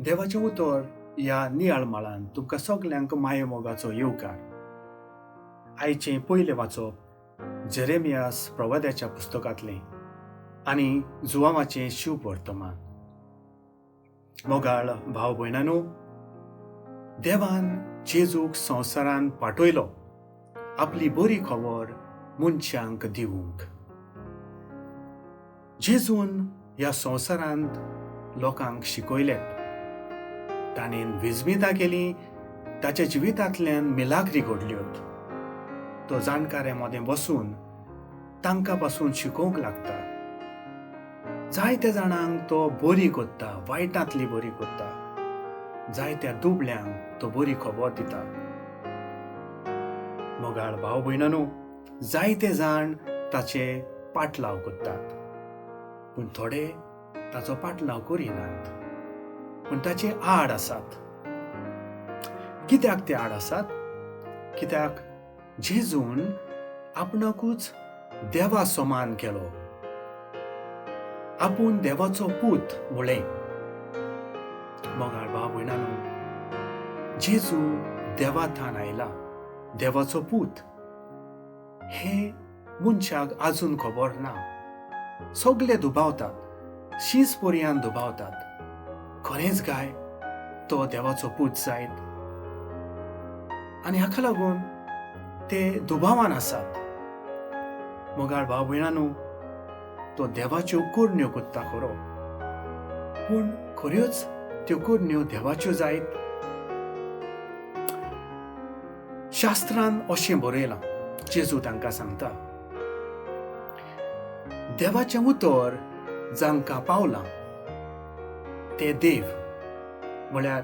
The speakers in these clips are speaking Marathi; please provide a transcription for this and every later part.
देवाचें उतर ह्या नियाळ माळान तुमकां सगल्यांक माये मोगाचो येवकार. आयचें पयलें वाचप जेरेमियास प्रवाद्याच्या पुस्तकांतलें आनी जुवामाचें शुभ वर्तमान. मोगाळ भाव भयणांनो, देवान जेजूक संवसारांत पाठयलो आपली बरी खबर मनशांक दिवंक. जेजून ह्या संवसारांत लोकांक शिकयलें. ताणेन विजमितां केली, ताच्या जिवितांतल्यान मिलाग्री घडल्योत. तो जाणकारे मदें बसून तांकां पासून शिकोवंक लागता. जायत्या जाणांक तो बरी कोत्ता, वायटांतली बरी कोत्ता. जायत्या दुबळ्यांक तो बरी खबर दिता. मोगाळ भाव भयणांनो, जायते जाण ताचे पाटलाव कोत्तात, पूण थोडे ताचो पाटलाव करिनात. पूण ताचे आड आसात. कित्याक ते आड आसात? कित्याक जेजून आपणाकूच देवा समान केलो. आपूण देवाचो पूत म्हळें. मोगाळ भाव भयणांनो, जेजू देवा थान आयला, देवाचो पूत. हे मनशाक आजून खबर ना. सगळे दुबावतात, शीस पर्यंत दुबावतात. खरेंच काय तो देवाचो पूत जायत? आनी हाका लागून ते दुबावान आसात. मोगाळ भाव भयणांनो, तो देवाच्यो कुडण्यो कोत्ता खरो, पूण खऱ्योच त्यो कुडण्यो देवाच्यो जायत? शास्त्रांत अशें बरयलां, जेजू तांकां सांगता, देवाचें उतर जांकां पावलां ते देव. म्हळ्यार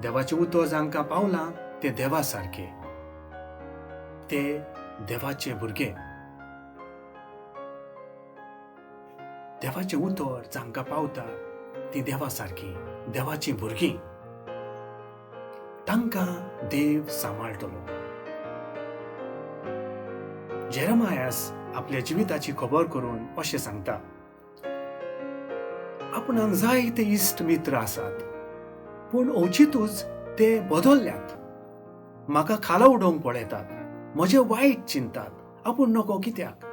देवाचें उतर जांकां पावलां ते देवा सारके, ते देवाचे भुरगे. देवाचें उतर जांकां पावता ती देवा सारकी, देवाची भुरगीं. तांकां देव सांबाळटलो. जेरेमायास आपल्या जिविताची खबर करून अशें सांगता, आपणाक जायते इश्ट मित्र आसात, पूण अवचितूच ते बदलल्यात. म्हाका खाला उडोवंक पळयतात, म्हजें वायट चिंतात. आपूण नको कित्याक?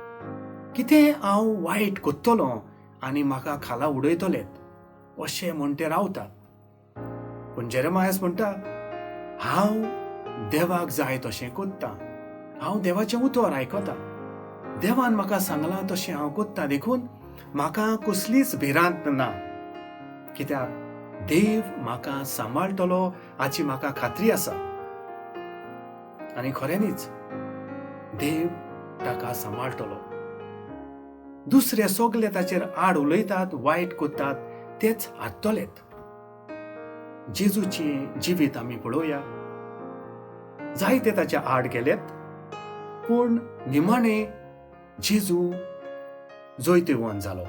कितें हांव वायट कोत्तलों आनी म्हाका खाला उडयतलेत अशें म्हूण ते रावतात. पूण जेरेमायास म्हणटा, हांव देवाक जाय तशें कोत्तां. हांव देवाचें उतर आयकतां. देवान म्हाका सांगलां तशें हांव कोत्तां. देखून म्हाका कसलीच भिरांत ना, कित्याक देव म्हाका सांबाळटलो हाची म्हाका खात्री आसा. आनी खऱ्यांनीच देव ताका सांबाळटलो. दुसरे सगळे ताचेर आड उलयतात, वायट कोत्तात, तेच हाडटलेत. जेजूची जिवीत आमी पळोवया. जायते ताच्या आड गेलेत, पूण निमाणे जेजू जैतिवंत जालो.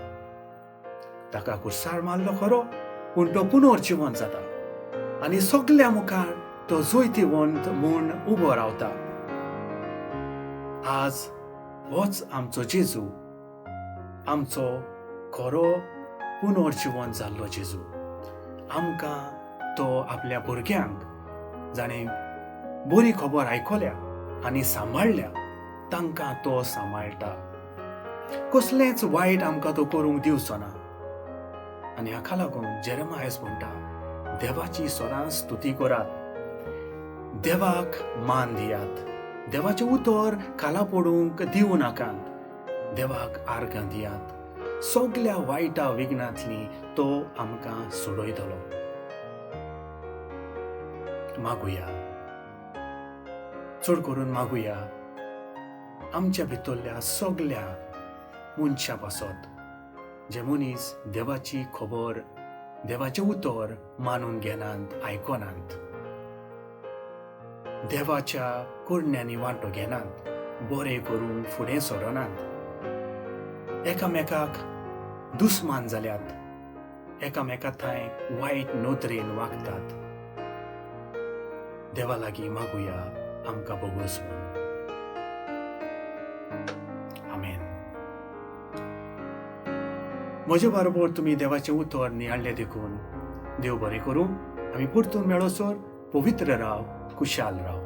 ताका कुर्सार मारलो खरो, पूण तो पुनर्जिवंत जाता आनी सगळ्या मुखार तो जैतिवंत म्हूण उबो रावता. आज होच आमचो जेजू, आमचो खरो पुनर्जिवंत जाल्लो जेजू. आमकां तो आपल्या भुरग्यांक जाणें बरी खबर आयकल्या आनी सांबाळल्या, तांकां तो सांबाळटा. कसलेंच वायट आमकां तो करूंक दिवचो ना. आनी हाका लागून जेरेमायास म्हणटा, देवाची सदांच स्तुती करात, देवाक मान दियात. देवाचें उतर खाला पडूंक दिवं नाकात. देवाक आर्गां दियात. सगळ्या वायटा विघ्नांतली तो आमकां सोडयतलो. मागुया, चड करून मागुया आमच्या भितरल्या सगळ्या मनशां पासत जे मनीस देवाची खबर, देवाचें उतर मानून घेनात, आयकनात, देवाच्या कुडण्यांनी वांटो घेनात, बरें करूंक फुडें सरनात, एकामेकाक दुस्मान जाल्यात, एकामेका थंय वायट नोदरेन वागतात. देवा लागीं मागुया आमकां बोगोस म्हूण. आमेन. म्हजे बरोबर तुमी देवाचें उतर नियाळ्ळें देखून देव बरें करूं. आमी परतून मेळोसर पवित्र राव, कुशाल राव.